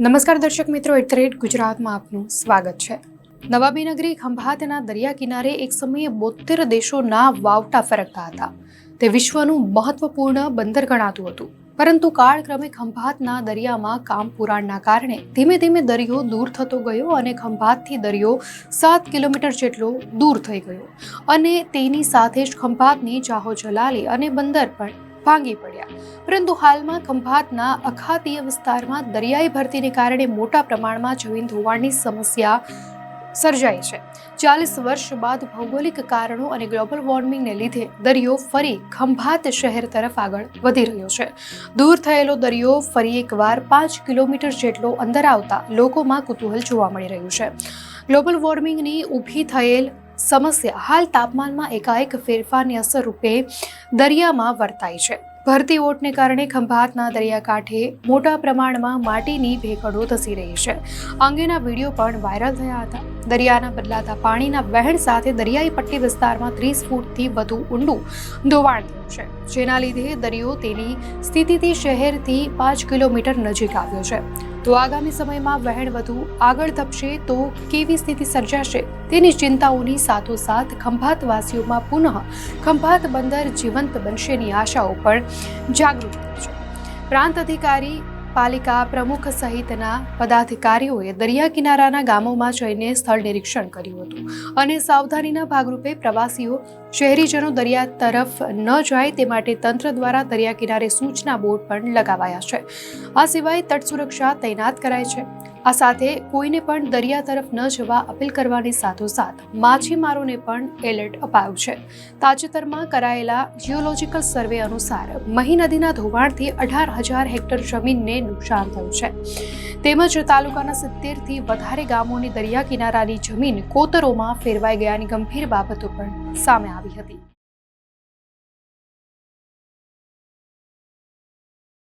નમસ્કાર દર્શક મિત્રો, @ ગુજરાતમાં આપનું સ્વાગત છે। નવાબી નગરી ખંભાતના દરિયા કિનારે એક સમયે 72 દેશોના વાવટા ફરકતા હતા। તે વિશ્વનું મહત્વપૂર્ણ બંદર ગણાતું હતું, પરંતુ કાળક્રમે ખંભાતના દરિયામાં કામ પુરાણના કારણે ધીમે ધીમે દરિયો દૂર થતો ગયો અને ખંભાતથી દરિયો 7 કિલોમીટર જેટલો દૂર થઈ ગયો અને તેની સાથે જ ખંભાતની જાહો જલાલી અને બંદર પણ ભાંગી પડ્યા। પરંતુ હાલમાં ખંભાતના અખાતીય વિસ્તારમાં દરિયાઈ ભરતીને કારણે મોટા પ્રમાણમાં જમીન ધોવાણની સમસ્યા સર્જાઈ છે। 40 વર્ષ બાદ ભૌગોલિક કારણો અને ગ્લોબલ વોર્મિંગને લીધે દરિયો ફરી ખંભાત શહેર તરફ આગળ વધી રહ્યો છે। દૂર થયેલો દરિયો ફરી એકવાર 5 કિલોમીટર જેટલો અંદર આવતા લોકોમાં કુતૂહલ જોવા મળી રહ્યું છે। ગ્લોબલ વોર્મિંગની ઊભી થયેલ સમસ્યા હાલ તાપમાનમાં એકાએક ફેરફારની અસર રૂપે દરિયામાં વર્તાય છે। ભરતી ઓટને કારણે ખંભાતના દરિયાકાંઠે મોટા પ્રમાણમાં માટીની ભેખડો ધસી રહી છે। અંગેના વિડીયો પણ વાયરલ થયા હતા। દરિયાના બદલાતા પાણીના વહેણ સાથે દરિયાઈ પટ્ટી વિસ્તારમાં 30 ફૂટથી વધુ ઊંડું ધોવાણ થયું છે, જેના લીધે દરિયો તેની સ્થિતિથી શહેરથી 5 કિલોમીટર નજીક આવ્યો છે। તો આગામી સમયમાં વહેણ વધુ આગળ ધપશે તો કેવી સ્થિતિ સર્જાશે તેની ચિંતાઓની સાથોસાથ ખંભાતવાસીઓમાં પુનઃ ખંભાત બંદર જીવંત બનશેની આશાઓ પણ જાગૃત થઈ છે। પ્રાંત અધિકારી, પાલિકા પ્રમુખ સહિતના પદાધિકારીઓએ દરિયા કિનારાના ગામોમાં જઈને સ્થળ નિરીક્ષણ કર્યું હતું અને સાવધાનીના ભાગરૂપે પ્રવાસીઓ શહેરીજનો દરિયા તરફ ન જાય તે માટે તંત્ર દ્વારા દરિયા કિનારે સૂચના બોર્ડ પણ લગાવાયા છે। આ સિવાય તટ સુરક્ષા તૈનાત કરાઈ છે। આ સાથે કોઈને પણ દરિયા તરફ ન જવા અપીલ કરવાની સાથોસાથ માછીમારોને પણ એલર્ટ અપાયું છે। તાજેતરમાં કરાયેલા જીઓલોજીકલ સર્વે અનુસાર મહી નદીના ધોવાણથી 18,000 હેક્ટર જમીનને નુકસાન થયું છે, તેમજ તાલુકાના 70થી વધારે ગામોની દરિયા કિનારાની જમીન કોતરોમાં ફેરવાઈ ગયાની ગંભીર બાબતો પણ સામે આવી હતી।